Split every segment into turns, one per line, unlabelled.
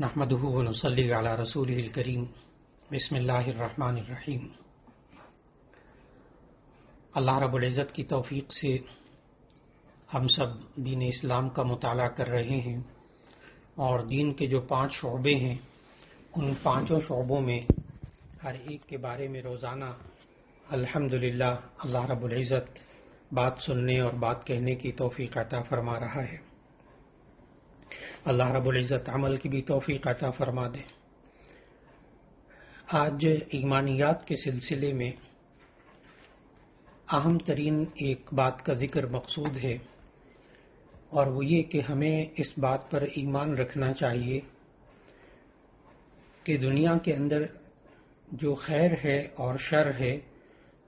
نحمده ونصلي على رسوله الكريم بسم اللہ الرحمن الرحیم۔ اللہ رب العزت کی توفیق سے ہم سب دین اسلام کا مطالعہ کر رہے ہیں، اور دین کے جو 5 شعبے ہیں ان 5 شعبوں میں ہر ایک کے بارے میں روزانہ الحمدللہ اللہ رب العزت بات سننے اور بات کہنے کی توفیق عطا فرما رہا ہے۔ اللہ رب العزت عمل کی بھی توفیق عطا فرما دے۔ آج ایمانیات کے سلسلے میں اہم ترین ایک بات کا ذکر مقصود ہے، اور وہ یہ کہ ہمیں اس بات پر ایمان رکھنا چاہیے کہ دنیا کے اندر جو خیر ہے اور شر ہے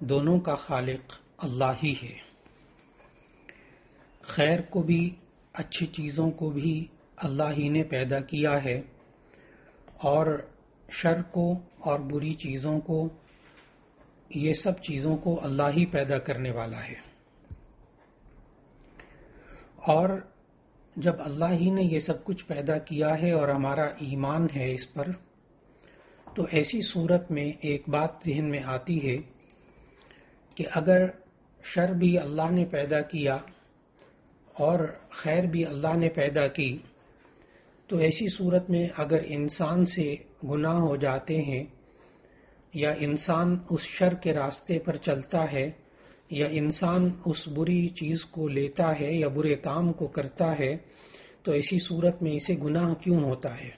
دونوں کا خالق اللہ ہی ہے۔ خیر کو بھی، اچھی چیزوں کو بھی اللہ ہی نے پیدا کیا ہے، اور شر کو اور بری چیزوں کو، یہ سب چیزوں کو اللہ ہی پیدا کرنے والا ہے۔ اور جب اللہ ہی نے یہ سب کچھ پیدا کیا ہے اور ہمارا ایمان ہے اس پر، تو ایسی صورت میں ایک بات ذہن میں آتی ہے کہ اگر شر بھی اللہ نے پیدا کیا اور خیر بھی اللہ نے پیدا کی، تو ایسی صورت میں اگر انسان سے گناہ ہو جاتے ہیں، یا انسان اس شر کے راستے پر چلتا ہے، یا انسان اس بری چیز کو لیتا ہے یا برے کام کو کرتا ہے، تو ایسی صورت میں اسے گناہ کیوں ہوتا ہے؟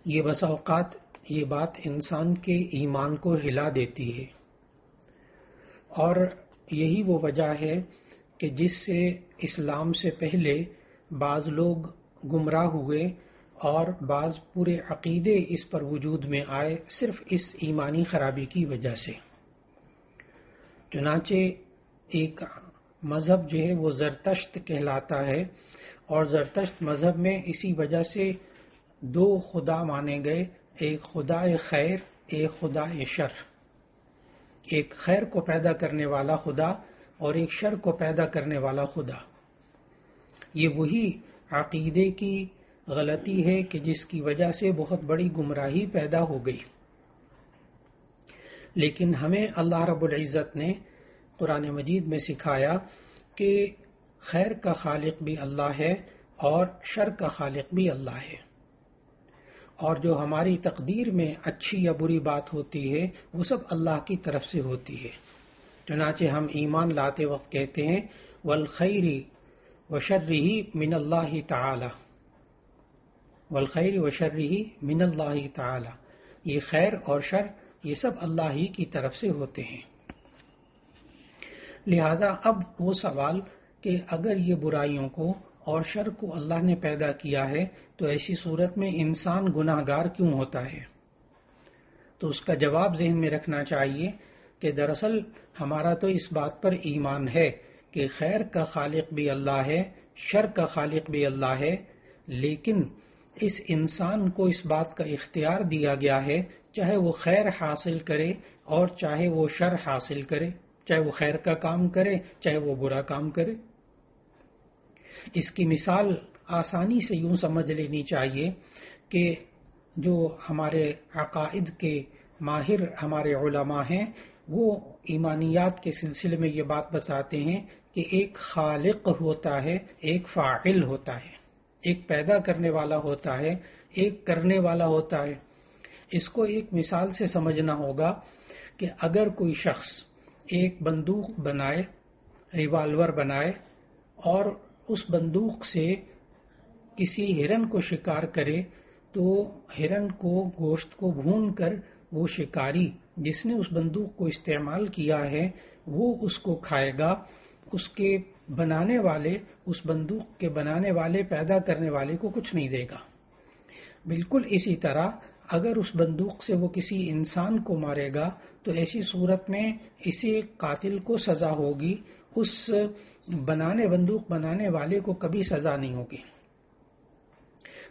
یہ بسا اوقات یہ بات انسان کے ایمان کو ہلا دیتی ہے، اور یہی وہ وجہ ہے کہ جس سے اسلام سے پہلے بعض لوگ گمراہ ہوئے اور بعض پورے عقیدے اس پر وجود میں آئے، صرف اس ایمانی خرابی کی وجہ سے۔ چنانچہ ایک مذہب جو ہے وہ زرتشت کہلاتا ہے، اور زرتشت مذہب میں اسی وجہ سے 2 خدا مانے گئے، ایک خدا خیر، ایک خدا شر۔ ایک خیر کو پیدا کرنے والا خدا اور ایک شر کو پیدا کرنے والا خدا۔ یہ وہی عقیدے کی غلطی ہے کہ جس کی وجہ سے بہت بڑی گمراہی پیدا ہو گئی۔ لیکن ہمیں اللہ رب العزت نے قرآن مجید میں سکھایا کہ خیر کا خالق بھی اللہ ہے اور شر کا خالق بھی اللہ ہے، اور جو ہماری تقدیر میں اچھی یا بری بات ہوتی ہے وہ سب اللہ کی طرف سے ہوتی ہے۔ چنانچہ ہم ایمان لاتے وقت کہتے ہیں والخیر وشرہ من اللہ تعالی، والخیر وشرہ من اللہ تعالی، یہ خیر اور شر یہ سب اللہ ہی کی طرف سے ہوتے ہیں۔ لہذا اب وہ سوال کہ اگر یہ برائیوں کو اور شر کو اللہ نے پیدا کیا ہے تو ایسی صورت میں انسان گناہ گار کیوں ہوتا ہے؟ تو اس کا جواب ذہن میں رکھنا چاہیے کہ دراصل ہمارا تو اس بات پر ایمان ہے کہ خیر کا خالق بھی اللہ ہے، شر کا خالق بھی اللہ ہے، لیکن اس انسان کو اس بات کا اختیار دیا گیا ہے، چاہے وہ خیر حاصل کرے اور چاہے وہ شر حاصل کرے، چاہے وہ خیر کا کام کرے چاہے وہ برا کام کرے۔ اس کی مثال آسانی سے یوں سمجھ لینی چاہیے کہ جو ہمارے عقائد کے ماہر ہمارے علماء ہیں وہ ایمانیات کے سلسلے میں یہ بات بتاتے ہیں کہ ایک خالق ہوتا ہے، ایک فاعل ہوتا ہے، ایک پیدا کرنے والا ہوتا ہے، ایک کرنے والا ہوتا ہے۔ اس کو ایک مثال سے سمجھنا ہوگا کہ اگر کوئی شخص ایک بندوق بنائے، ریوالور بنائے، اور اس بندوق سے کسی ہرن کو شکار کرے، تو ہرن کو گوشت کو بھون کر وہ شکاری جس نے اس بندوق کو استعمال کیا ہے وہ اس کو کھائے گا، اس کے بنانے والے، اس بندوق کے بنانے والے، پیدا کرنے والے کو کچھ نہیں دے گا۔ بالکل اسی طرح اگر اس بندوق سے وہ کسی انسان کو مارے گا تو ایسی صورت میں اسی قاتل کو سزا ہوگی، اس بندوق بنانے والے کو کبھی سزا نہیں ہوگی۔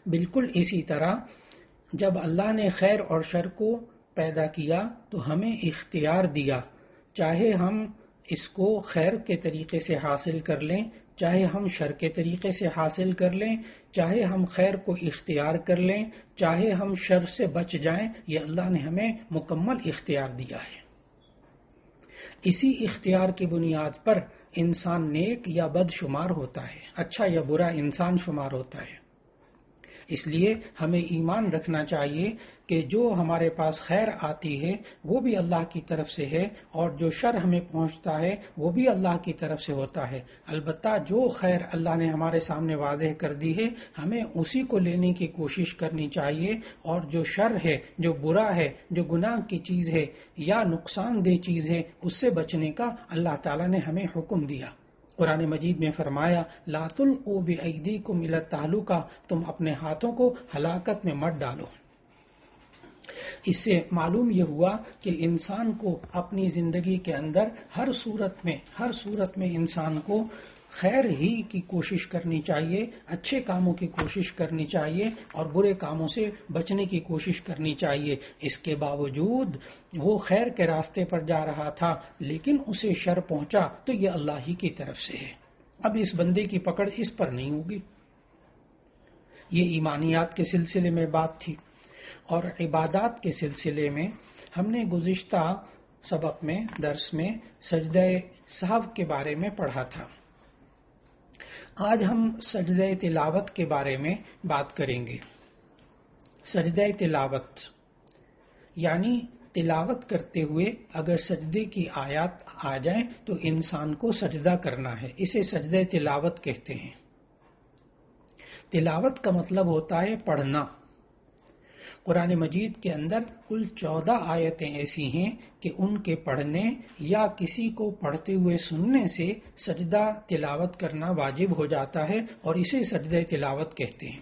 بالکل اسی طرح جب اللہ نے خیر اور شر کو پیدا کیا تو ہمیں اختیار دیا، چاہے ہم اس کو خیر کے طریقے سے حاصل کر لیں چاہے ہم شر کے طریقے سے حاصل کر لیں، چاہے ہم خیر کو اختیار کر لیں، چاہے ہم شر سے بچ جائیں، یہ اللہ نے ہمیں مکمل اختیار دیا ہے۔ اسی اختیار کی بنیاد پر انسان نیک یا بد شمار ہوتا ہے، اچھا یا برا انسان شمار ہوتا ہے۔ اس لیے ہمیں ایمان رکھنا چاہیے کہ جو ہمارے پاس خیر آتی ہے وہ بھی اللہ کی طرف سے ہے، اور جو شر ہمیں پہنچتا ہے وہ بھی اللہ کی طرف سے ہوتا ہے۔ البتہ جو خیر اللہ نے ہمارے سامنے واضح کر دی ہے ہمیں اسی کو لینے کی کوشش کرنی چاہیے، اور جو شر ہے، جو برا ہے، جو گناہ کی چیز ہے یا نقصان دہ چیز ہے، اس سے بچنے کا اللہ تعالیٰ نے ہمیں حکم دیا۔ قرآن مجید میں فرمایا لا تلقوا بأیدیکم الی التہلکہ، تم اپنے ہاتھوں کو ہلاکت میں مت ڈالو۔ اس سے معلوم یہ ہوا کہ انسان کو اپنی زندگی کے اندر ہر صورت میں انسان کو خیر ہی کی کوشش کرنی چاہیے، اچھے کاموں کی کوشش کرنی چاہیے اور برے کاموں سے بچنے کی کوشش کرنی چاہیے۔ اس کے باوجود وہ خیر کے راستے پر جا رہا تھا لیکن اسے شر پہنچا تو یہ اللہ ہی کی طرف سے ہے، اب اس بندے کی پکڑ اس پر نہیں ہوگی۔ یہ ایمانیات کے سلسلے میں بات تھی، اور عبادات کے سلسلے میں ہم نے گزشتہ سبق میں درس میں سجدہ سہو کے بارے میں پڑھا تھا۔ آج ہم سجدہ تلاوت کے بارے میں بات کریں گے۔ سجدہ تلاوت یعنی تلاوت کرتے ہوئے اگر سجدے کی آیات آ جائیں تو انسان کو سجدہ کرنا ہے، اسے سجدہ تلاوت کہتے ہیں۔ تلاوت کا مطلب ہوتا ہے پڑھنا۔ قرآن مجید کے اندر کل 14 آیتیں ایسی ہیں کہ ان کے پڑھنے یا کسی کو پڑھتے ہوئے سننے سے سجدہ تلاوت کرنا واجب ہو جاتا ہے، اور اسے سجدہ تلاوت کہتے ہیں۔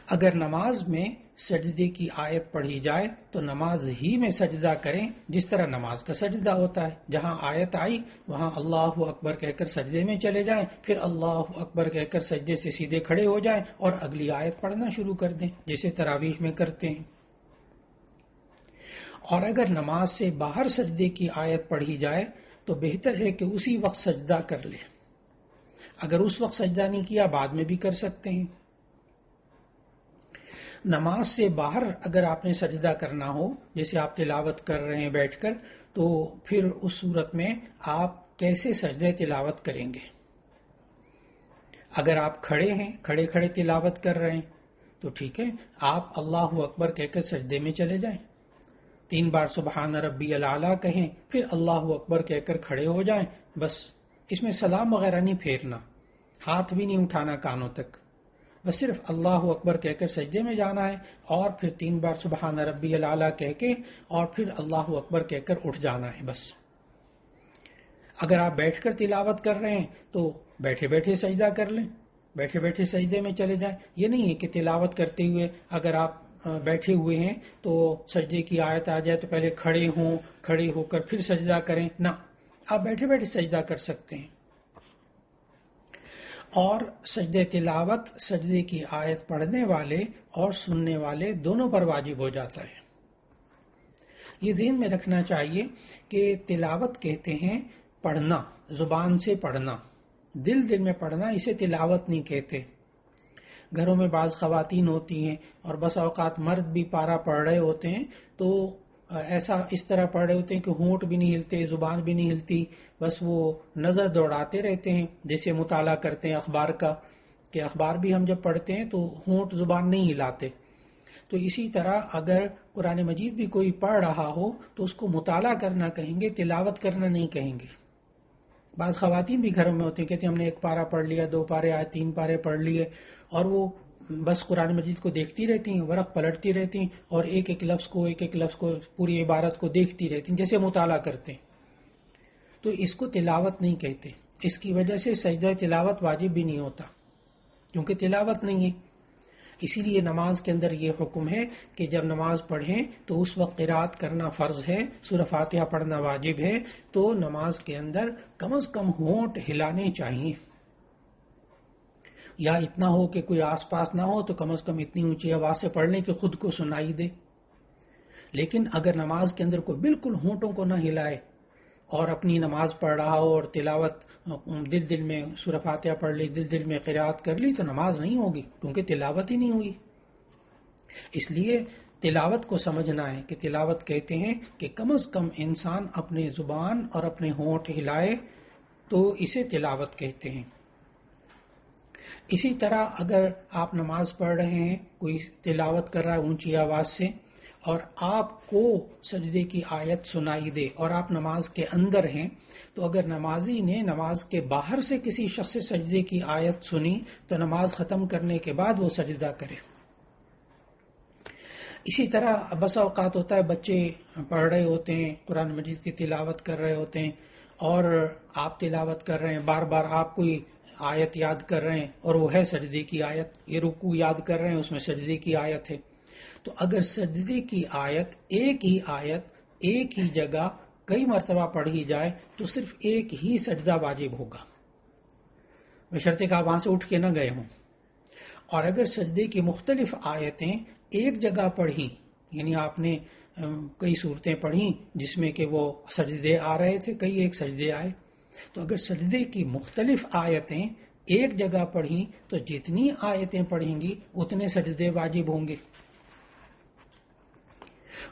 اگر نماز میں سجدے کی آیت پڑھی جائے تو نماز ہی میں سجدہ کریں جس طرح نماز کا سجدہ ہوتا ہے۔ جہاں آیت آئی وہاں اللہ اکبر کہہ کر سجدے میں چلے جائیں، پھر اللہ اکبر کہہ کر سجدے سے سیدھے کھڑے ہو جائیں اور اگلی آیت پڑھنا شروع کر دیں جیسے تراویح میں کرتے ہیں۔ اور اگر نماز سے باہر سجدے کی آیت پڑھی جائے تو بہتر ہے کہ اسی وقت سجدہ کر لیں۔ اگر اس وقت سجدہ نہیں کیا بعد میں بھی کر سکتے ہیں۔ نماز سے باہر اگر آپ نے سجدہ کرنا ہو، جیسے آپ تلاوت کر رہے ہیں بیٹھ کر، تو پھر اس صورت میں آپ کیسے سجدہ تلاوت کریں گے؟ اگر آپ کھڑے ہیں، کھڑے کھڑے تلاوت کر رہے ہیں تو ٹھیک ہے، آپ اللہ اکبر کہہ کر سجدے میں چلے جائیں، 3 بار سبحان ربی الاعلیٰ کہیں، پھر اللہ اکبر کہہ کر کھڑے ہو جائیں۔ بس اس میں سلام وغیرہ نہیں پھیرنا، ہاتھ بھی نہیں اٹھانا کانوں تک، بس صرف اللہ اکبر کہہ کر سجدے میں جانا ہے، اور پھر 3 بار سبحان ربی الاعلیٰ کہہ کے اور پھر اللہ اکبر کہہ کر اٹھ جانا ہے بس۔ اگر آپ بیٹھ کر تلاوت کر رہے ہیں تو بیٹھے بیٹھے سجدہ کر لیں، بیٹھے بیٹھے سجدے میں چلے جائیں۔ یہ نہیں ہے کہ تلاوت کرتے ہوئے اگر آپ بیٹھے ہوئے ہیں تو سجدے کی آیت آ جائے تو پہلے کھڑے ہوں، کھڑے ہو کر پھر سجدہ کریں، نہ، آپ بیٹھے بیٹھے سجدہ کر سکتے ہیں۔ اور سجدہ تلاوت سجدے کی آیت پڑھنے والے اور سننے والے دونوں پر واجب ہو جاتا ہے۔ یہ ذہن میں رکھنا چاہیے کہ تلاوت کہتے ہیں پڑھنا، زبان سے پڑھنا، دل میں پڑھنا، اسے تلاوت نہیں کہتے۔ گھروں میں بعض خواتین ہوتی ہیں اور بس اوقات مرد بھی پارا پڑھ رہے ہوتے ہیں تو ایسا اس طرح پڑھ رہے ہوتے ہیں کہ ہونٹ بھی نہیں ہلتے، زبان بھی نہیں ہلتی، بس وہ نظر دوڑاتے رہتے ہیں، جیسے مطالعہ کرتے ہیں اخبار کا، کہ اخبار بھی ہم جب پڑھتے ہیں تو ہونٹ زبان نہیں ہلاتے۔ تو اسی طرح اگر قرآن مجید بھی کوئی پڑھ رہا ہو تو اس کو مطالعہ کرنا کہیں گے، تلاوت کرنا نہیں کہیں گے۔ بعض خواتین بھی گھروں میں ہوتی ہیں، کہتے ہیں ہم نے 1 پارہ پڑھ لیا، 2 پارے آئے، 3 پارے پڑھ لیے، اور وہ بس قرآن مجید کو دیکھتی رہتی ہیں، ورق پلٹتی رہتی ہیں اور ایک ایک لفظ کو پوری عبارت کو دیکھتی رہتی ہیں جیسے مطالعہ کرتے ہیں۔ تو اس کو تلاوت نہیں کہتے، اس کی وجہ سے سجدہ تلاوت واجب بھی نہیں ہوتا کیونکہ تلاوت نہیں ہے۔ اسی لیے نماز کے اندر یہ حکم ہے کہ جب نماز پڑھیں تو اس وقت قرات کرنا فرض ہے، سورہ فاتحہ پڑھنا واجب ہے، تو نماز کے اندر کم از کم ہونٹ ہلانے چاہیے، یا اتنا ہو کہ کوئی آس پاس نہ ہو تو کم از کم اتنی اونچی آواز سے پڑھ لیں کہ خود کو سنائی دے۔ لیکن اگر نماز کے اندر کوئی بالکل ہونٹوں کو نہ ہلائے اور اپنی نماز پڑھ رہا ہو اور تلاوت دل میں سورہ فاتحہ پڑھ لی، دل میں قرات کر لی، تو نماز نہیں ہوگی، کیونکہ تلاوت ہی نہیں ہوئی۔ اس لیے تلاوت کو سمجھنا ہے کہ تلاوت کہتے ہیں کہ کم از کم انسان اپنی زبان اور اپنے ہونٹ ہلائے تو اسے تلاوت کہتے ہیں۔ اسی طرح اگر آپ نماز پڑھ رہے ہیں، کوئی تلاوت کر رہا ہے اونچی آواز سے، اور آپ کو سجدے کی آیت سنائی دے اور آپ نماز کے اندر ہیں، تو اگر نمازی نے نماز کے باہر سے کسی شخص سے سجدے کی آیت سنی تو نماز ختم کرنے کے بعد وہ سجدہ کرے۔ اسی طرح بس اوقات ہوتا ہے بچے پڑھ رہے ہوتے ہیں، قرآن مجید کی تلاوت کر رہے ہوتے ہیں، اور آپ تلاوت کر رہے ہیں، بار بار آپ کوئی آیت یاد کر رہے ہیں اور وہ ہے سجدے کی آیت، یہ رکوع یاد کر رہے ہیں اس میں سجدے کی آیت ہے، تو اگر سجدے کی آیت ایک ہی جگہ کئی مرتبہ پڑھی جائے تو صرف ایک ہی سجدہ واجب ہوگا، بشرطے کہ آپ وہاں سے اٹھ کے نہ گئے ہوں۔ اور اگر سجدے کی مختلف آیتیں ایک جگہ پڑھی، یعنی آپ نے کئی صورتیں پڑھی جس میں کہ وہ سجدے آ رہے تھے، کئی ایک سجدے آئے، تو اگر سجدے کی مختلف آیتیں ایک جگہ پڑھی تو جتنی آیتیں پڑھیں گی اتنے سجدے واجب ہوں گے۔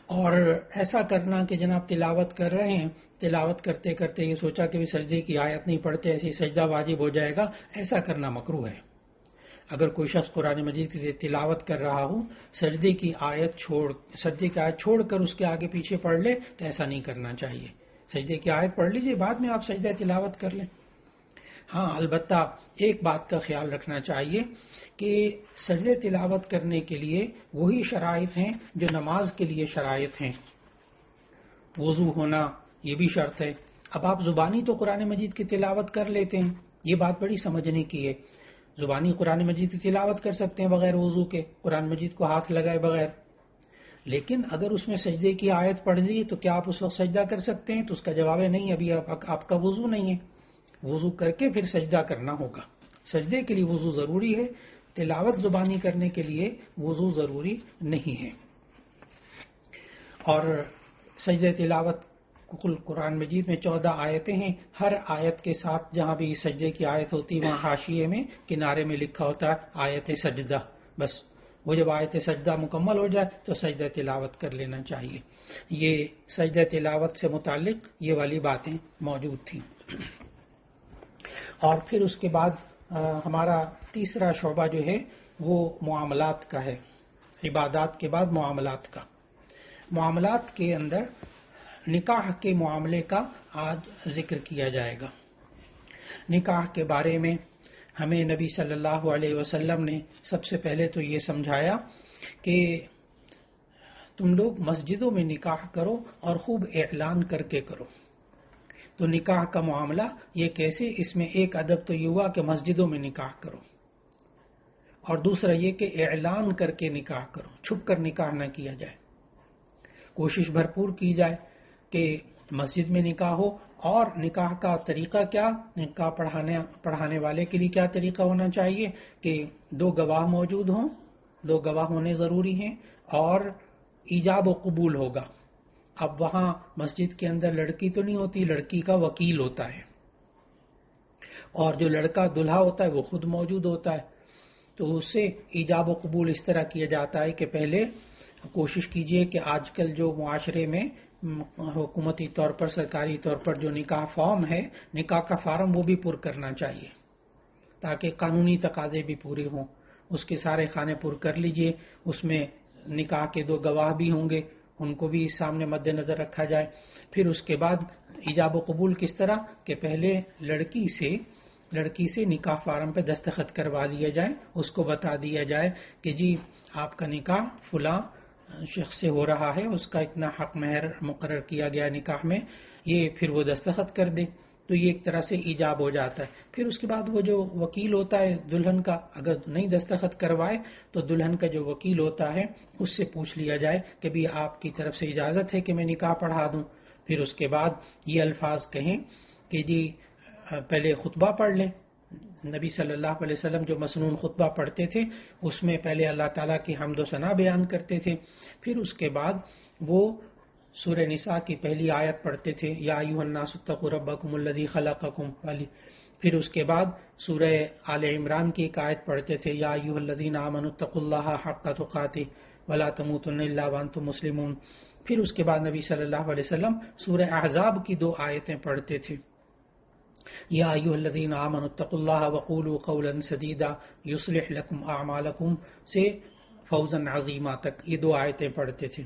اور ایسا کرنا کہ جناب تلاوت کر رہے ہیں، تلاوت کرتے کرتے یہ سوچا کہ سجدے کی آیت نہیں پڑھتے ایسی سجدہ واجب ہو جائے گا، ایسا کرنا مکروہ ہے۔ اگر کوئی شخص قرآن مجید کی تلاوت کر رہا ہو، سجدے کی آیت چھوڑ کر اس کے آگے پیچھے پڑھ لے تو ایسا نہیں کرنا چاہیے۔ سجدے کی آیت پڑھ لیجئے، بعد میں آپ سجدہ تلاوت کر لیں۔ ہاں، البتہ ایک بات کا خیال رکھنا چاہیے کہ سجدے تلاوت کرنے کے لیے وہی شرائط ہیں جو نماز کے لیے شرائط ہیں۔ وضو ہونا یہ بھی شرط ہے۔ اب آپ زبانی تو قرآن مجید کی تلاوت کر لیتے ہیں، یہ بات بڑی سمجھنے کی ہے، زبانی قرآن مجید کی تلاوت کر سکتے ہیں بغیر وضو کے، قرآن مجید کو ہاتھ لگائے بغیر، لیکن اگر اس میں سجدے کی آیت پڑھ لی تو کیا آپ اس وقت سجدہ کر سکتے ہیں؟ تو اس کا جواب ہے نہیں، ابھی آپ کا وضو نہیں ہے، وضو کر کے پھر سجدہ کرنا ہوگا۔ سجدے کے لیے وضو ضروری ہے، تلاوت زبانی کرنے کے لیے وضو ضروری نہیں ہے۔ اور سجدہ تلاوت قرآن مجید میں 14 آیتیں ہیں، ہر آیت کے ساتھ جہاں بھی سجدے کی آیت ہوتی وہاں حاشیے میں کنارے میں لکھا ہوتا ہے آیت سجدہ، بس وہ جب آیت سجدہ مکمل ہو جائے تو سجدہ تلاوت کر لینا چاہیے۔ یہ سجدہ تلاوت سے متعلق یہ والی باتیں موجود تھیں۔ اور پھر اس کے بعد ہمارا تیسرا شعبہ جو ہے وہ معاملات کا ہے، عبادات کے بعد معاملات کا۔ معاملات کے اندر نکاح کے معاملے کا آج ذکر کیا جائے گا۔ نکاح کے بارے میں ہمیں نبی صلی اللہ علیہ وسلم نے سب سے پہلے تو یہ سمجھایا کہ تم لوگ مسجدوں میں نکاح کرو اور خوب اعلان کر کے کرو۔ تو نکاح کا معاملہ یہ کیسے؟ اس میں ایک ادب تو یہ ہوا کہ مسجدوں میں نکاح کرو، اور دوسرا یہ کہ اعلان کر کے نکاح کرو، چھپ کر نکاح نہ کیا جائے، کوشش بھرپور کی جائے کہ مسجد میں نکاح ہو۔ اور نکاح کا طریقہ کیا؟ نکاح پڑھانے والے کے لیے کیا طریقہ ہونا چاہیے کہ 2 گواہ موجود ہوں، 2 گواہ ہونے ضروری ہیں، اور ایجاب و قبول ہوگا۔ اب وہاں مسجد کے اندر لڑکی تو نہیں ہوتی، لڑکی کا وکیل ہوتا ہے، اور جو لڑکا دلہا ہوتا ہے وہ خود موجود ہوتا ہے۔ تو اس سے ایجاب و قبول اس طرح کیا جاتا ہے کہ پہلے کوشش کیجئے کہ آج کل جو معاشرے میں حکومتی طور پر، سرکاری طور پر جو نکاح فارم ہے، نکاح کا فارم وہ بھی پر کرنا چاہیے تاکہ قانونی تقاضے بھی پورے ہوں۔ اس کے سارے خانے پر کر لیجئے، اس میں نکاح کے 2 گواہ بھی ہوں گے، ان کو بھی سامنے مد نظر رکھا جائے۔ پھر اس کے بعد ایجاب و قبول کس طرح کہ پہلے لڑکی سے نکاح فارم پہ دستخط کروا لیے جائیں، اس کو بتا دیا جائے کہ جی آپ کا نکاح فلاں شخص سے ہو رہا ہے، اس کا اتنا حق مہر مقرر کیا گیا نکاح میں، یہ پھر وہ دستخط کر دے، تو یہ ایک طرح سے ایجاب ہو جاتا ہے۔ پھر اس کے بعد وہ جو وکیل ہوتا ہے دلہن کا، اگر نہیں دستخط کروائے تو دلہن کا جو وکیل ہوتا ہے اس سے پوچھ لیا جائے کہ بھی آپ کی طرف سے اجازت ہے کہ میں نکاح پڑھا دوں۔ پھر اس کے بعد یہ الفاظ کہیں کہ جی پہلے خطبہ پڑھ لیں۔ نبی صلی اللہ علیہ وسلم جو مسنون خطبہ پڑھتے تھے اس میں پہلے اللہ تعالیٰ کی حمد و ثنا بیان کرتے تھے، پھر اس کے بعد وہ سورہ نساء کی پہلی آیت پڑھتے تھے یا ایھا الناس اتقوا ربکم الذی خلقکم والی، پھر اس کے بعد سورہ آل عمران کی ایک آیت پڑھتے تھے یا ایھا الذین آمنوا اتقوا اللہ حق تقاتہ ولا تموتن الا وانتم مسلمون، پھر اس کے بعد نبی صلی اللہ علیہ وسلم سورہ احزاب کی 2 آیتیں پڑھتے تھے یا ایھا الذین آمنوا اتقوا اللہ وقولوا قولا سدیدا یصلح لکم اعمالکم سے فوزا عظیما تک یہ 2 آیتیں پڑھتے تھے۔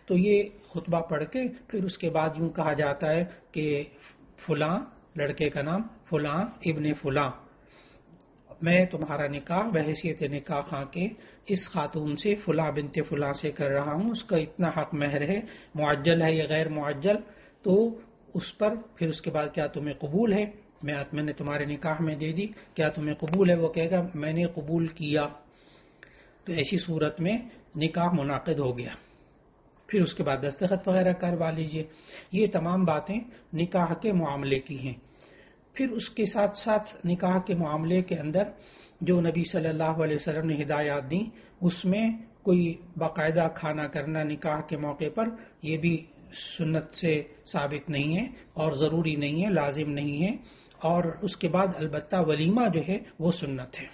تو یہ خطبہ پڑھ کے پھر اس کے بعد یوں کہا جاتا ہے کہ فلاں لڑکے کا نام فلاں ابن فلاں، میں تمہارا نکاح بحیثیت نکاح خواں کے اس خاتون سے فلاں بنت فلاں سے کر رہا ہوں، اس کا اتنا حق مہر ہے، معجل ہے یا غیر معجل، تو اس پر پھر اس کے بعد کیا تمہیں قبول ہے، میں نے تمہارے نکاح میں دے دی، کیا تمہیں قبول ہے؟ وہ کہے گا میں نے قبول کیا، تو ایسی صورت میں نکاح منعقد ہو گیا، پھر اس کے بعد دستخط وغیرہ کروا لیجئے۔ یہ تمام باتیں نکاح کے معاملے کی ہیں۔ پھر اس کے ساتھ ساتھ نکاح کے معاملے کے اندر جو نبی صلی اللہ علیہ وسلم نے ہدایات دیں اس میں کوئی باقاعدہ کھانا کرنا نکاح کے موقع پر یہ بھی سنت سے ثابت نہیں ہے اور ضروری نہیں ہے، لازم نہیں ہے، اور اس کے بعد البتہ ولیمہ جو ہے وہ سنت ہے۔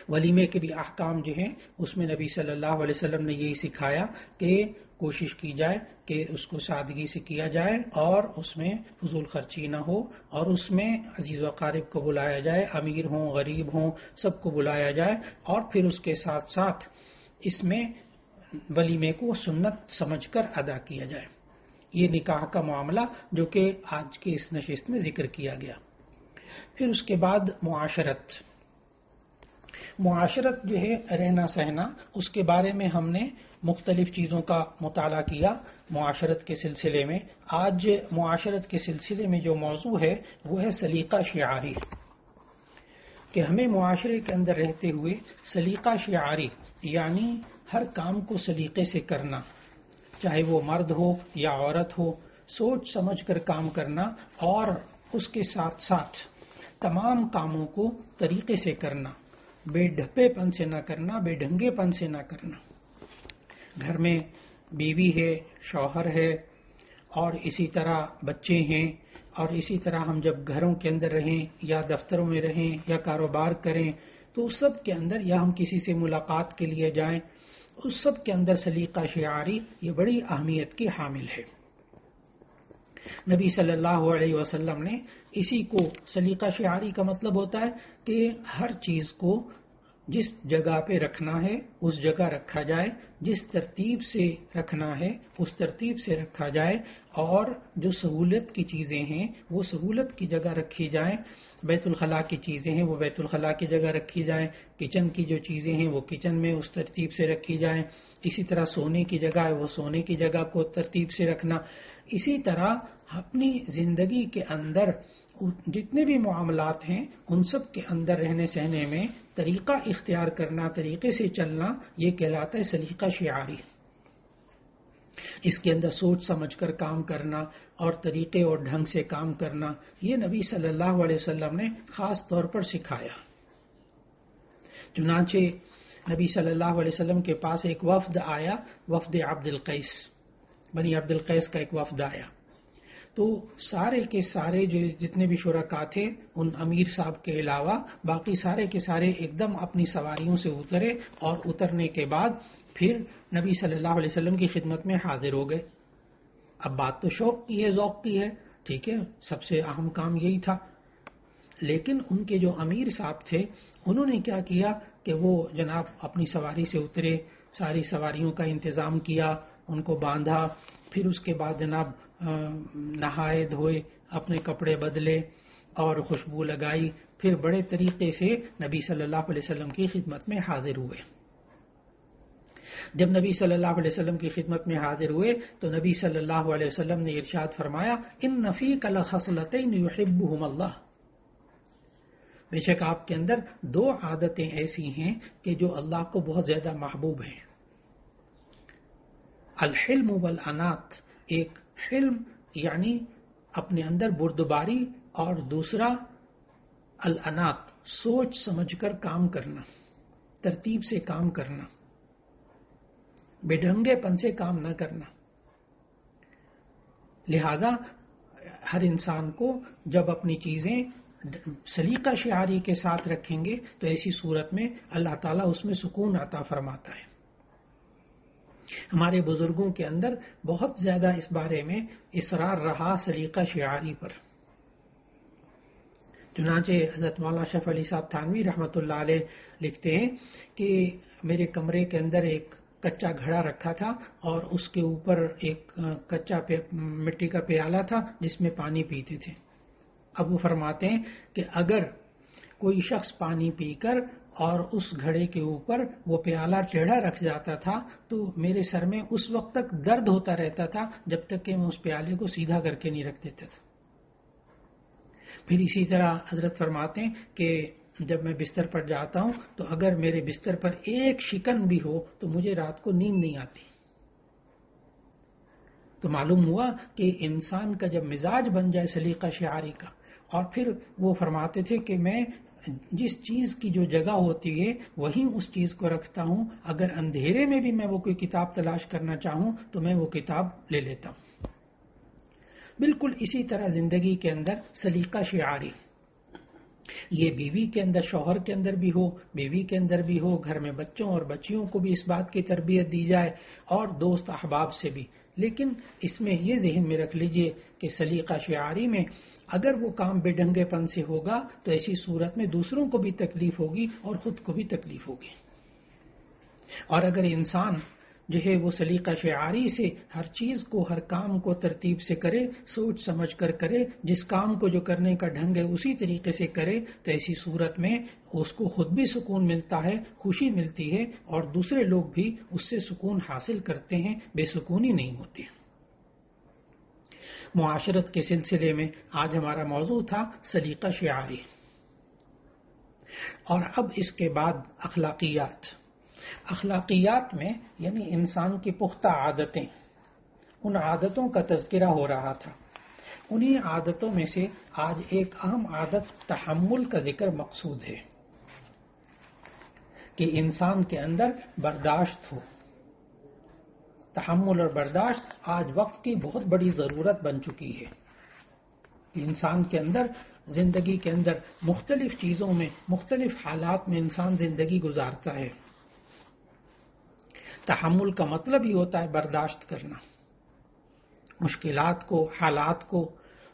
ولیمے کے بھی احکام جو ہیں اس میں نبی صلی اللہ علیہ وسلم نے یہی سکھایا کہ کوشش کی جائے کہ اس کو سادگی سے کیا جائے اور اس میں فضول خرچی نہ ہو، اور اس میں عزیز و اقارب کو بلایا جائے، امیر ہوں غریب ہوں سب کو بلایا جائے، اور پھر اس کے ساتھ ساتھ اس میں ولیمے کو سنت سمجھ کر ادا کیا جائے۔ یہ نکاح کا معاملہ جو کہ آج کی اس نشست میں ذکر کیا گیا۔ پھر اس کے بعد معاشرت جو ہے رہنا سہنا، اس کے بارے میں ہم نے مختلف چیزوں کا مطالعہ کیا معاشرت کے سلسلے میں۔ آج معاشرت کے سلسلے میں جو موضوع ہے وہ ہے سلیقہ شعاری، کہ ہمیں معاشرے کے اندر رہتے ہوئے سلیقہ شعاری یعنی ہر کام کو سلیقے سے کرنا، چاہے وہ مرد ہو یا عورت ہو، سوچ سمجھ کر کام کرنا، اور اس کے ساتھ ساتھ تمام کاموں کو طریقے سے کرنا، بے ڈھپے پن سے نہ کرنا، بے ڈھنگے پن سے نہ کرنا۔ گھر میں بیوی ہے، شوہر ہے، اور اسی طرح بچے ہیں، اور اسی طرح ہم جب گھروں کے اندر رہیں یا دفتروں میں رہیں یا کاروبار کریں تو اس سب کے اندر، یا ہم کسی سے ملاقات کے لیے جائیں، اس سب کے اندر سلیقہ شعاری یہ بڑی اہمیت کی حامل ہے۔ نبی صلی اللہ علیہ وسلم نے اسی کو، سلیقہ شعاری کا مطلب ہوتا ہے کہ ہر چیز کو جس جگہ پہ رکھنا ہے اس جگہ رکھا جائے، جس ترتیب سے رکھنا ہے اس ترتیب سے رکھا جائے، اور جو سہولت کی چیزیں ہیں وہ سہولت کی جگہ رکھی جائیں، بیت الخلاء کی چیزیں ہیں وہ بیت الخلاء کی جگہ رکھی جائیں، کچن کی جو چیزیں ہیں وہ کچن میں اس ترتیب سے رکھی جائیں، اسی طرح سونے کی جگہ ہے وہ سونے کی جگہ کو ترتیب سے رکھنا۔ اسی طرح اپنی زندگی کے اندر جتنے بھی معاملات ہیں ان سب کے اندر رہنے سہنے میں طریقہ اختیار کرنا، طریقے سے چلنا، یہ کہلاتا ہے سلیقہ شعاری۔ اس کے اندر سوچ سمجھ کر کام کرنا اور طریقے اور ڈھنگ سے کام کرنا، یہ نبی صلی اللہ علیہ وسلم نے خاص طور پر سکھایا۔ چنانچہ نبی صلی اللہ علیہ وسلم کے پاس ایک وفد آیا، وفد عبد القیس، بنی عبد القیس کا ایک وفد آیا، تو سارے کے سارے جو جتنے بھی شرکاء تھے ان امیر صاحب کے علاوہ باقی سارے کے سارے ایک دم اپنی سواریوں سے اترے، اور اترنے کے بعد پھر نبی صلی اللہ علیہ وسلم کی خدمت میں حاضر ہو گئے۔ اب بات تو شوق کی ہے، ذوق کی ہے، ٹھیک ہے، سب سے اہم کام یہی تھا، لیکن ان کے جو امیر صاحب تھے انہوں نے کیا کیا کہ وہ جناب اپنی سواری سے اترے، ساری سواریوں کا انتظام کیا، ان کو باندھا، پھر اس کے بعد جناب نہائے دھوئے، اپنے کپڑے بدلے اور خوشبو لگائی، پھر بڑے طریقے سے نبی صلی اللہ علیہ وسلم کی خدمت میں حاضر ہوئے۔ جب نبی صلی اللہ علیہ وسلم کی خدمت میں حاضر ہوئے تو نبی صلی اللہ علیہ وسلم نے ارشاد فرمایا، ان فیک لخصلتین یحبہم اللہ، بے شک آپ کے اندر 2 عادتیں ایسی ہیں کہ جو اللہ کو بہت زیادہ محبوب ہیں۔ الحلم والانات، ایک حلم یعنی اپنے اندر بردباری، اور دوسرا الانات، سوچ سمجھ کر کام کرنا، ترتیب سے کام کرنا، بے ڈھنگے پن سے کام نہ کرنا۔ لہذا ہر انسان کو جب اپنی چیزیں سلیقہ شعاری کے ساتھ رکھیں گے تو ایسی صورت میں اللہ تعالیٰ اس میں سکون عطا فرماتا ہے. ہمارے بزرگوں کے اندر بہت زیادہ اس بارے میں اصرار رہا سلیقہ شعاری پر. چنانچہ حضرت مولانا شرف علی صاحب تھانوی رحمۃ اللہ علیہ لکھتے ہیں کہ میرے کمرے کے اندر ایک کچا گھڑا رکھا تھا اور اس کے اوپر ایک کچا مٹی کا پیالہ تھا جس میں پانی پیتے تھے. اب وہ فرماتے ہیں کہ اگر کوئی شخص پانی پی کر اور اس گھڑے کے اوپر وہ پیالہ ٹیڑھا رکھ جاتا تھا تو میرے سر میں اس وقت تک درد ہوتا رہتا تھا جب تک کہ میں اس پیالے کو سیدھا کر کے نہیں رکھ دیتا تھا. پھر اسی طرح حضرت فرماتے ہیں کہ جب میں بستر پر جاتا ہوں تو اگر میرے بستر پر ایک شکن بھی ہو تو مجھے رات کو نیند نہیں آتی. تو معلوم ہوا کہ انسان کا جب مزاج بن جائے سلیقہ شعاری کا، اور پھر وہ فرماتے تھے کہ میں جس چیز کی جو جگہ ہوتی ہے وہیں اس چیز کو رکھتا ہوں. اگر اندھیرے میں بھی میں وہ کوئی کتاب تلاش کرنا چاہوں تو میں وہ کتاب لے لیتا ہوں. بالکل اسی طرح زندگی کے اندر سلیقہ شعاری، یہ بیوی کے اندر، شوہر کے اندر بھی ہو، بیوی کے اندر بھی ہو، گھر میں بچوں اور بچیوں کو بھی اس بات کی تربیت دی جائے اور دوست احباب سے بھی. لیکن اس میں یہ ذہن میں رکھ لیجئے کہ سلیقہ شعاری میں اگر وہ کام بے ڈھنگے پن سے ہوگا تو ایسی صورت میں دوسروں کو بھی تکلیف ہوگی اور خود کو بھی تکلیف ہوگی. اور اگر انسان جو ہے وہ سلیقہ شعاری سے ہر چیز کو، ہر کام کو ترتیب سے کرے، سوچ سمجھ کر کرے، جس کام کو جو کرنے کا ڈھنگ ہے اسی طریقے سے کرے، تو ایسی صورت میں اس کو خود بھی سکون ملتا ہے، خوشی ملتی ہے اور دوسرے لوگ بھی اس سے سکون حاصل کرتے ہیں، بے سکونی نہیں ہوتی. معاشرت کے سلسلے میں آج ہمارا موضوع تھا سلیقہ شعاری. اور اب اس کے بعد اخلاقیات. اخلاقیات میں یعنی انسان کی پختہ عادتیں، ان عادتوں کا تذکرہ ہو رہا تھا. انہی عادتوں میں سے آج ایک اہم عادت تحمل کا ذکر مقصود ہے کہ انسان کے اندر برداشت ہو. تحمل اور برداشت آج وقت کی بہت بڑی ضرورت بن چکی ہے. انسان کے اندر، زندگی کے اندر مختلف چیزوں میں، مختلف حالات میں انسان زندگی گزارتا ہے. تحمل کا مطلب ہی ہوتا ہے برداشت کرنا. مشکلات کو، حالات کو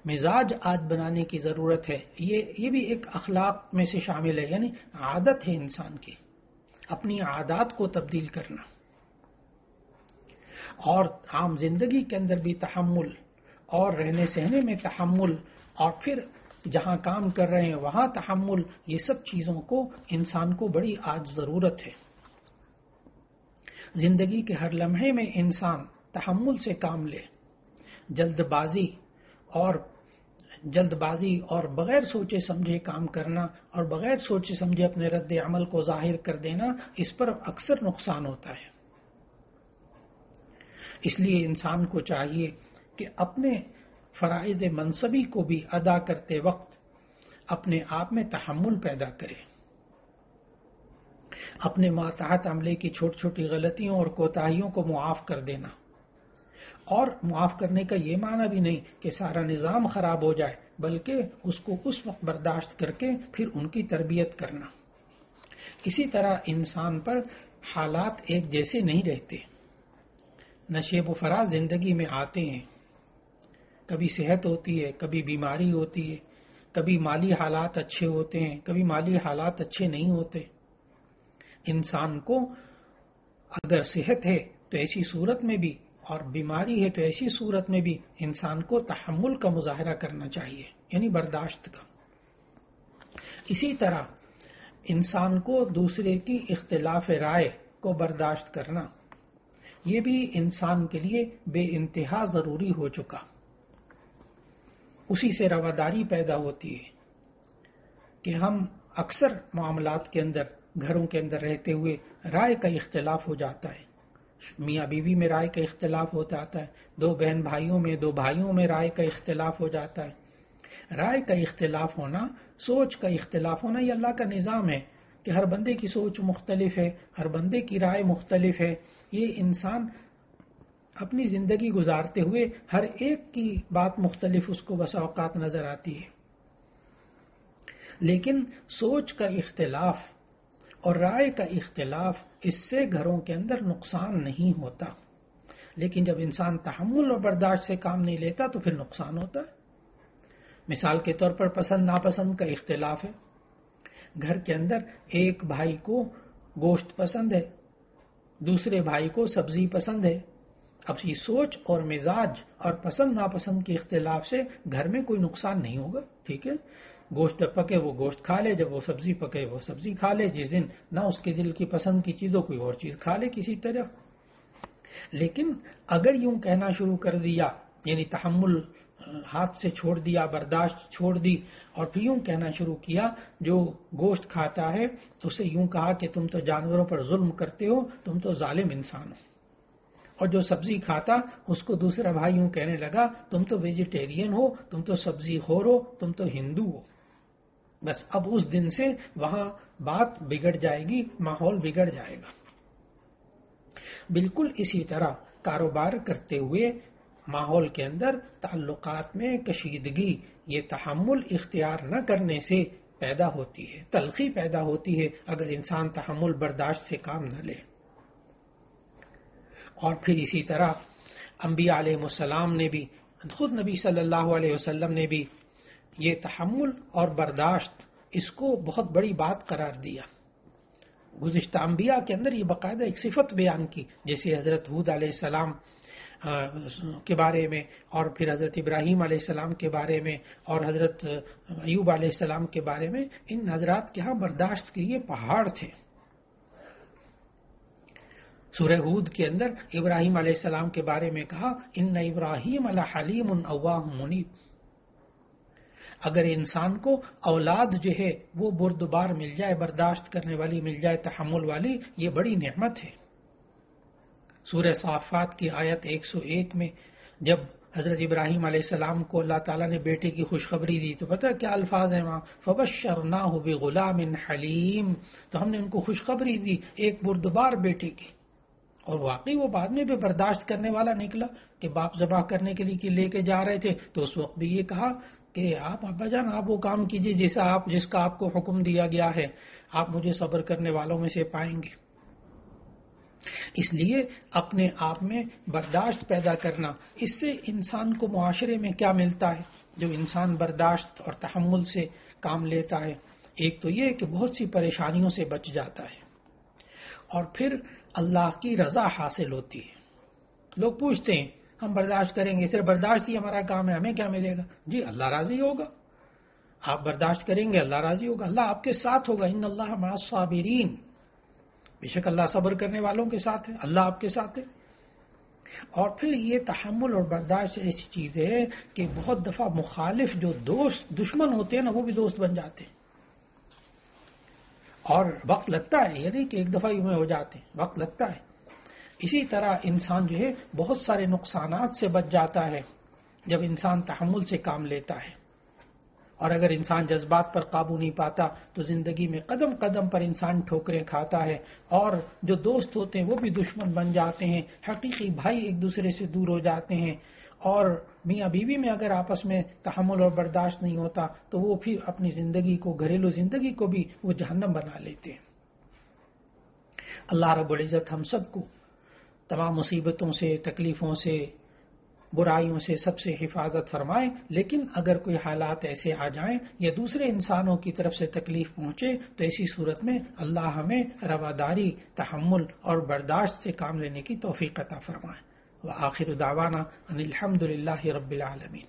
مزاج آج بنانے کی ضرورت ہے. یہ بھی ایک اخلاق میں سے شامل ہے، یعنی عادت ہے انسان کی، اپنی عادات کو تبدیل کرنا. اور عام زندگی کے اندر بھی تحمل، اور رہنے سہنے میں تحمل، اور پھر جہاں کام کر رہے ہیں وہاں تحمل، یہ سب چیزوں کو انسان کو بڑی آج ضرورت ہے. زندگی کے ہر لمحے میں انسان تحمل سے کام لے. جلد بازی اور بغیر سوچے سمجھے کام کرنا اور بغیر سوچے سمجھے اپنے رد عمل کو ظاہر کر دینا، اس پر اکثر نقصان ہوتا ہے. اس لیے انسان کو چاہیے کہ اپنے فرائض منصبی کو بھی ادا کرتے وقت اپنے آپ میں تحمل پیدا کرے. اپنے ماتحت عملے کی چھوٹی چھوٹی غلطیوں اور کوتاہیوں کو معاف کر دینا. اور معاف کرنے کا یہ معنی بھی نہیں کہ سارا نظام خراب ہو جائے، بلکہ اس کو اس وقت برداشت کر کے پھر ان کی تربیت کرنا. اسی طرح انسان پر حالات ایک جیسے نہیں رہتے. نشیب و فراز زندگی میں آتے ہیں. کبھی صحت ہوتی ہے، کبھی بیماری ہوتی ہے، کبھی مالی حالات اچھے ہوتے ہیں، کبھی مالی حالات اچھے نہیں ہوتے. انسان کو اگر صحت ہے تو ایسی صورت میں بھی، اور بیماری ہے تو ایسی صورت میں بھی انسان کو تحمل کا مظاہرہ کرنا چاہیے، یعنی برداشت کا. اسی طرح انسان کو دوسرے کی اختلاف رائے کو برداشت کرنا، یہ بھی انسان کے لیے بے انتہا ضروری ہو چکا. اسی سے رواداری پیدا ہوتی ہے کہ ہم اکثر معاملات کے اندر، گھروں کے اندر رہتے ہوئے رائے کا اختلاف ہو جاتا ہے. میاں بیوی میں رائے کا اختلاف ہو جاتا ہے، دو بہن بھائیوں میں، دو بھائیوں میں رائے کا اختلاف ہو جاتا ہے. رائے کا اختلاف ہونا، سوچ کا اختلاف ہونا، یہ اللہ کا نظام ہے کہ ہر بندے کی سوچ مختلف ہے، ہر بندے کی رائے مختلف ہے. یہ انسان اپنی زندگی گزارتے ہوئے ہر ایک کی بات مختلف اس کو بسا اوقات نظر آتی ہے، لیکن سوچ کا اختلاف اور رائے کا اختلاف اس سے گھروں کے اندر نقصان نہیں ہوتا، لیکن جب انسان تحمل اور برداشت سے کام نہیں لیتا تو پھر نقصان ہوتا ہے۔ مثال کے طور پر پسند ناپسند کا اختلاف ہے، گھر کے اندر ایک بھائی کو گوشت پسند ہے، دوسرے بھائی کو سبزی پسند ہے۔ اب یہ سوچ اور مزاج اور پسند ناپسند کے اختلاف سے گھر میں کوئی نقصان نہیں ہوگا، ٹھیک ہے، گوشت جب پکے وہ گوشت کھا لے، جب وہ سبزی پکے وہ سبزی کھا لے، جس دن نہ اس کے دل کی پسند کی چیزوں کوئی اور چیز کھا لے کسی طرح۔ لیکن اگر یوں کہنا شروع کر دیا، یعنی تحمل ہاتھ سے چھوڑ دیا، برداشت چھوڑ دی، اور پھر یوں کہنا شروع کیا، جو گوشت کھاتا ہے اسے یوں کہا کہ تم تو جانوروں پر ظلم کرتے ہو، تم تو ظالم انسان ہو، اور جو سبزی کھاتا اس کو دوسرا بھائی یوں کہنے لگا تم تو ویجیٹیرین ہو، تم تو سبزی خور ہو، تم تو ہندو ہو، بس اب اس دن سے وہاں بات بگڑ جائے گی، ماحول بگڑ جائے گا۔ بالکل اسی طرح کاروبار کرتے ہوئے ماحول کے اندر تعلقات میں کشیدگی یہ تحمل اختیار نہ کرنے سے پیدا ہوتی ہے، تلخی پیدا ہوتی ہے اگر انسان تحمل برداشت سے کام نہ لے۔ اور پھر اسی طرح انبیاء علیہ السلام نے بھی، خود نبی صلی اللہ علیہ وسلم نے بھی یہ تحمل اور برداشت اس کو بہت بڑی بات قرار دیا۔ گزشتہ انبیاء کے اندر یہ باقاعدہ ایک صفت بیان کی، جیسے حضرت ہود علیہ السلام کے بارے میں، اور پھر حضرت ابراہیم علیہ السلام کے بارے میں، اور حضرت ایوب علیہ السلام کے بارے میں۔ ان حضرات کے ہاں برداشت کے لیے پہاڑ تھے۔ سورہ ہود کے اندر ابراہیم علیہ السلام کے بارے میں کہا ان ابراہیم لحلیم اواہ منیب۔ اگر انسان کو اولاد جو ہے وہ بردبار مل جائے، برداشت کرنے والی مل جائے، تحمل والی، یہ بڑی نعمت ہے۔ سورہ صافات کی آیت 101 میں جب حضرت ابراہیم علیہ السلام کو اللہ تعالیٰ نے بیٹے کی خوشخبری دی تو پتہ کیا الفاظ ہیں وہاں؟ فبشرناہ بغلام حلیم، تو ہم نے ان کو خوشخبری دی ایک بردبار بیٹے کی، اور واقعی وہ بعد میں بھی برداشت کرنے والا نکلا کہ باپ ذبح کرنے کے لیے لے کے جا رہے تھے تو اس وقت بھی یہ کہا کہ آپ ابا جان آپ وہ کام کیجئے جس کا آپ کو حکم دیا گیا ہے، آپ مجھے صبر کرنے والوں میں سے پائیں گے۔ اس لیے اپنے آپ میں برداشت پیدا کرنا، اس سے انسان کو معاشرے میں کیا ملتا ہے جو انسان برداشت اور تحمل سے کام لیتا ہے؟ ایک تو یہ کہ بہت سی پریشانیوں سے بچ جاتا ہے، اور پھر اللہ کی رضا حاصل ہوتی ہے۔ لوگ پوچھتے ہیں ہم برداشت کریں گے، صرف برداشت ہی ہمارا کام ہے، ہمیں کیا ملے گا؟ جی اللہ راضی ہوگا، آپ برداشت کریں گے اللہ راضی ہوگا، اللہ آپ کے ساتھ ہوگا، ان اللہ مع الصابرین، بے شک اللہ صبر کرنے والوں کے ساتھ ہے، اللہ آپ کے ساتھ ہے۔ اور پھر یہ تحمل اور برداشت ایسی چیز ہے کہ بہت دفعہ مخالف جو دشمن ہوتے ہیں نا وہ بھی دوست بن جاتے ہیں، اور وقت لگتا ہے، یہ نہیں کہ ایک دفعہ میں ہو جاتے ہیں، وقت لگتا ہے۔ اسی طرح انسان جو ہے بہت سارے نقصانات سے بچ جاتا ہے جب انسان تحمل سے کام لیتا ہے، اور اگر انسان جذبات پر قابو نہیں پاتا تو زندگی میں قدم قدم پر انسان ٹھوکریں کھاتا ہے، اور جو دوست ہوتے ہیں وہ بھی دشمن بن جاتے ہیں، حقیقی بھائی ایک دوسرے سے دور ہو جاتے ہیں، اور میاں بیوی میں اگر آپس میں تحمل اور برداشت نہیں ہوتا تو وہ پھر اپنی زندگی کو، گھریلو زندگی کو بھی وہ جہنم بنا لیتے ہیں۔ اللہ رب العزت ہم سب کو تمام مصیبتوں سے، تکلیفوں سے، برائیوں سے سب سے حفاظت فرمائے، لیکن اگر کوئی حالات ایسے آ جائیں یا دوسرے انسانوں کی طرف سے تکلیف پہنچے تو ایسی صورت میں اللہ ہمیں رواداری، تحمل اور برداشت سے کام لینے کی توفیق عطا فرمائے۔ وآخر دعوانا ان الحمد للہ رب العالمین۔